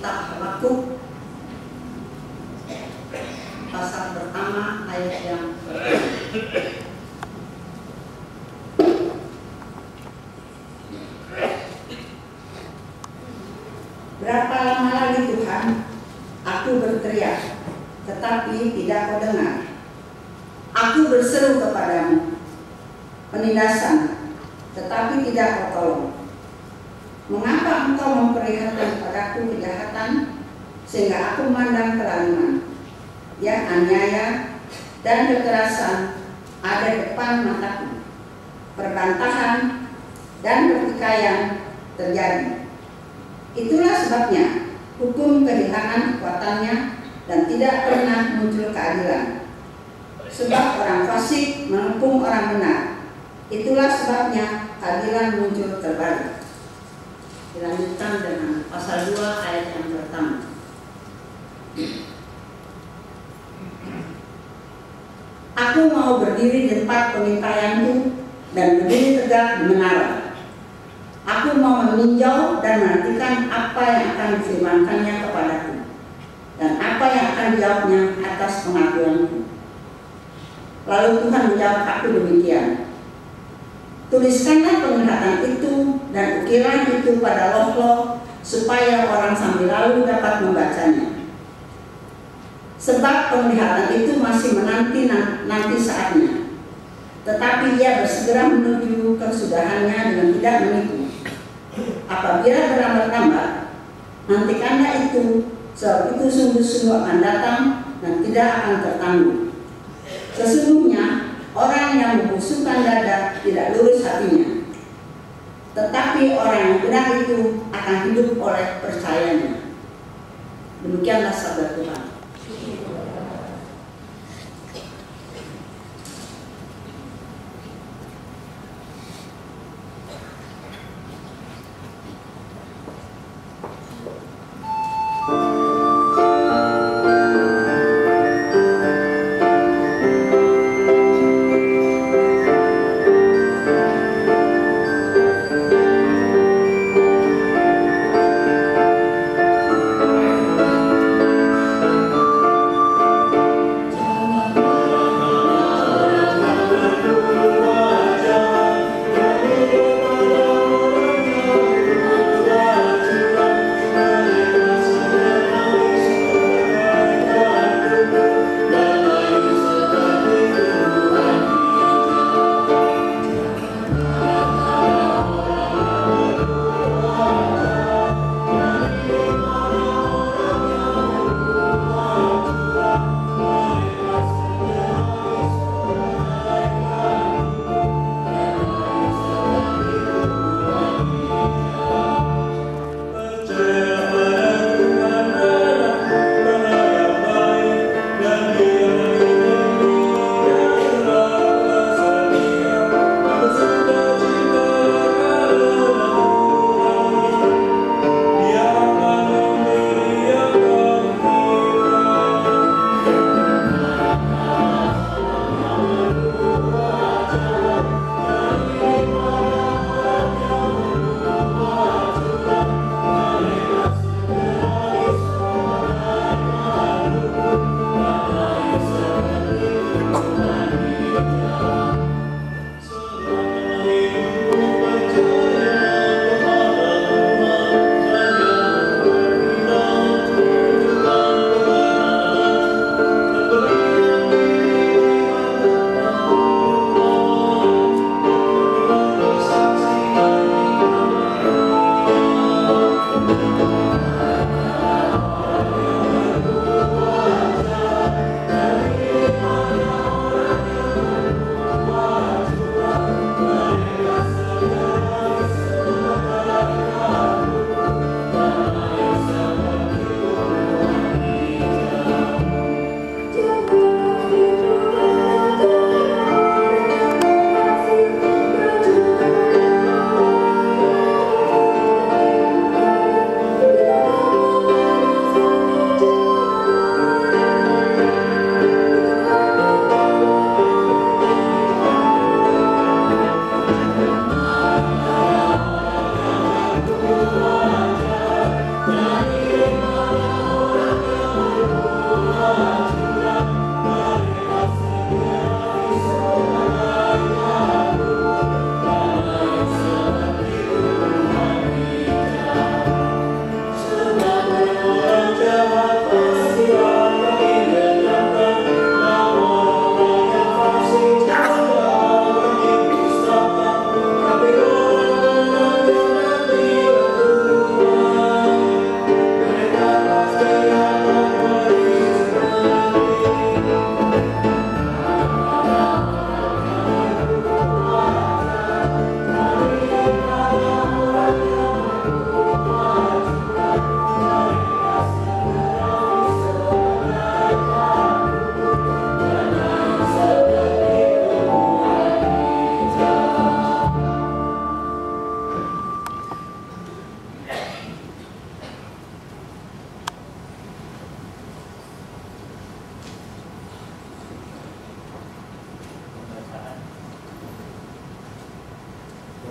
kitab Habakuk pasal pertama ayat yang berapa lama lagi Tuhan aku berteriak, tetapi tidak kau dengar. Aku berseru kepadamu penindasan, tetapi tidak kau tolong. Mengapa engkau memperlihatkan padaku kejahatan, sehingga aku memandang kelaliman? Ya, aniaya dan kekerasan ada depan mataku. Perbantahan dan pertikaian terjadi. Itulah sebabnya hukum kehilangan kekuatannya dan tidak pernah muncul keadilan. Sebab orang fasik menghukum orang benar. Itulah sebabnya keadilan muncul terbalik. Dilanjutkan dengan pasal 2 ayat yang pertama. Aku mau berdiri di tempat pengintaianku dan berdiri tegak di menara. Aku mau meninjau dan menantikan apa yang akan difirmankannya kepadaku dan apa yang akan dijawabnya atas pengakuanku. Lalu Tuhan menjawab aku demikian. Tuliskanlah penglihatan itu dan ukiran itu pada loh-loh supaya orang sambil lalu dapat membacanya. Sebab penglihatan itu masih menanti saatnya, tetapi ia bersegera menuju kesudahannya dengan tidak menipu. Apabila berlambat-lambat, nantikanlah itu, sebab itu sungguh-sungguh akan datang dan tidak akan tertangguh. Sesungguhnya orang yang membusukkan dada tidak lurus hatinya, tetapi orang yang benar itu akan hidup oleh percayanya. Demikianlah sabda Tuhan.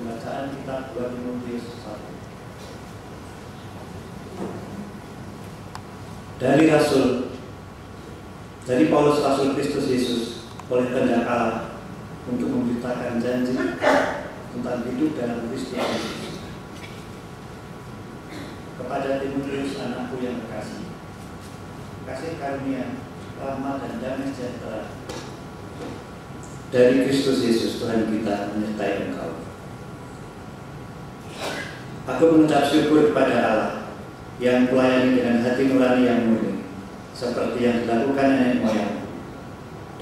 Pembacaan kitab 2 Timotius 1. Dari Paulus Rasul Kristus Yesus oleh kehendak Allah untuk memberitakan janji tentang hidup dalam Kristus Yesus. Kepada Timotius anakku yang terkasih, kasih karunia, rahmat dan damai sejahtera dari Kristus Yesus Tuhan kita menyertai engkau. Aku mengucap syukur kepada Allah yang melayani dengan hati nurani yang murni, seperti yang dilakukan nenek moyang,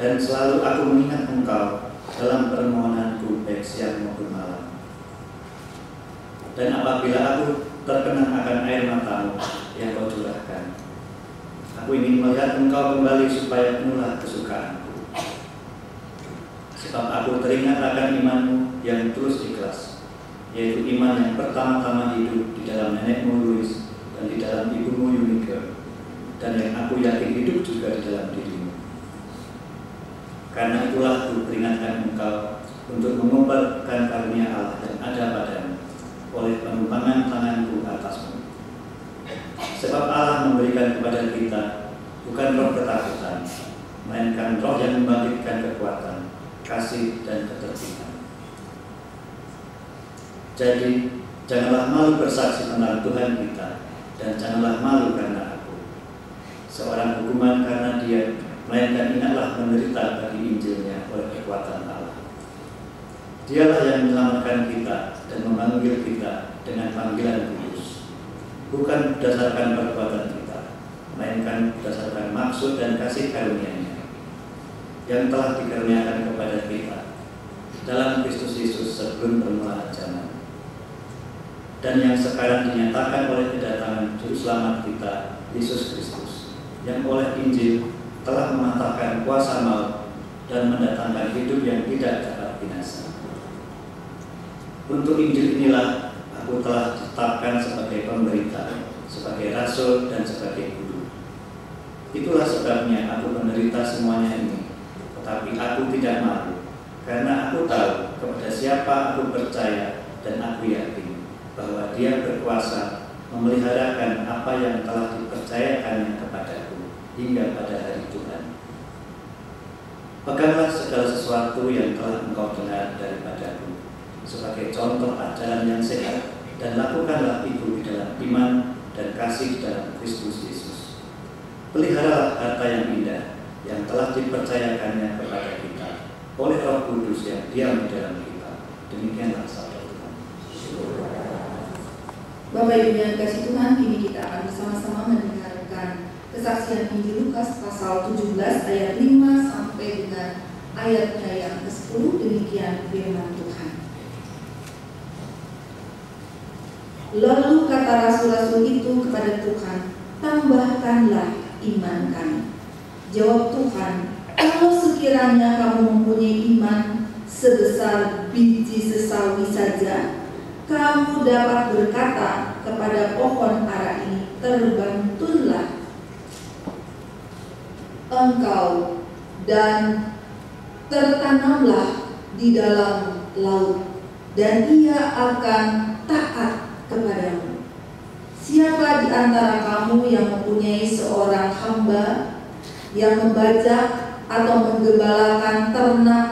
dan selalu aku mengingat engkau dalam permohonanku baik siang maupun malam. Dan apabila aku terkenang akan air matamu yang kau curahkan, aku ingin melihat engkau kembali supaya penuhlah kesukaanku. Sebab aku teringat akan imanmu yang terus ikhlas, yaitu iman yang pertama-tama hidup di dalam nenekmu Louis dan di dalam ibumu Eunike, dan yang aku yakin hidup juga di dalam dirimu. Karena itulah aku peringatkan engkau untuk mengumpulkan karunia Allah yang ada padamu oleh penumpangan tanganku atasmu. Sebab Allah memberikan kepada kita bukan roh ketakutan, melainkan roh yang membangkitkan kekuatan, kasih dan ketertiban. Jadi, janganlah malu bersaksi tentang Tuhan kita, dan janganlah malu karena aku, seorang hukuman karena Dia, melainkan ingatlah menderita bagi Injilnya oleh kekuatan Allah. Dialah yang menyelamatkan kita dan memanggil kita dengan panggilan kudus, bukan berdasarkan perbuatan kita, melainkan berdasarkan maksud dan kasih karunia-Nya yang telah dikaruniakan kepada kita dalam Kristus Yesus sebelum permulaan zaman, dan yang sekarang dinyatakan oleh kedatangan Juru Selamat kita, Yesus Kristus, yang oleh Injil telah mematahkan kuasa maut dan mendatangkan hidup yang tidak dapat binasa. Untuk Injil inilah aku telah ditetapkan sebagai pemberita, sebagai rasul dan sebagai guru. Itulah sebabnya aku menderita semuanya ini, tetapi aku tidak malu, karena aku tahu kepada siapa aku percaya, dan aku yakin bahwa Dia berkuasa memeliharakan apa yang telah dipercayakannya kepadaku hingga pada hari Tuhan. Peganglah segala sesuatu yang telah engkau dengar daripadaku sebagai contoh ajaran yang sehat, dan lakukanlah itu di dalam iman dan kasih dalam Kristus Yesus. Peliharalah harta yang indah yang telah dipercayakannya kepada kita oleh Roh Kudus yang diam di dalam kita. Demikianlah sabda Tuhan. Bapak Ibu yang kasih Tuhan, kini kita akan bersama-sama mendengarkan kesaksian Injil Lukas pasal 17 ayat 5 sampai dengan ayatnya yang ke-10. Demikian firman Tuhan. Lalu kata rasul-rasul itu kepada Tuhan, tambahkanlah iman kami. Jawab Tuhan, kalau sekiranya kamu mempunyai iman sebesar biji sesawi saja, kamu dapat berkata kepada pohon ara ini, terbantullah engkau dan tertanamlah di dalam laut, dan ia akan taat kepadamu. Siapa di antara kamu yang mempunyai seorang hamba yang membajak atau menggembalakan ternak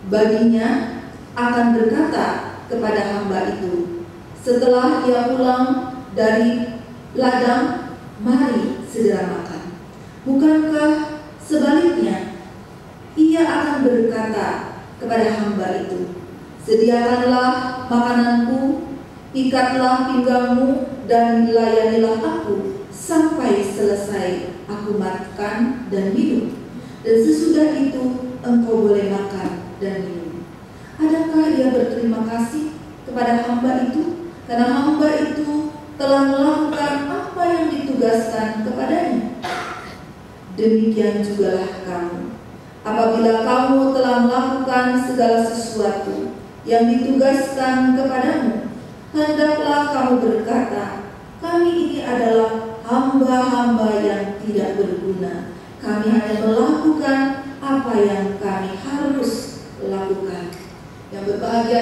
baginya, akan berkata kepada hamba itu setelah ia pulang dari ladang, mari segera makan? Bukankah sebaliknya ia akan berkata kepada hamba itu, sediakanlah makananku, ikatlah pinggangmu, dan layanilah aku sampai selesai aku makan dan minum, dan sesudah itu engkau boleh makan dan minum. Adakah ia berterima kasih kepada hamba itu karena hamba itu telah melakukan apa yang ditugaskan kepadanya? Demikian jugalah kamu, apabila kamu telah melakukan segala sesuatu yang ditugaskan kepadamu, hendaklah kamu berkata, kami ini adalah hamba-hamba yang tidak berguna. Kami hanya melakukan apa yang kami harus lakukan. Yang berbahagia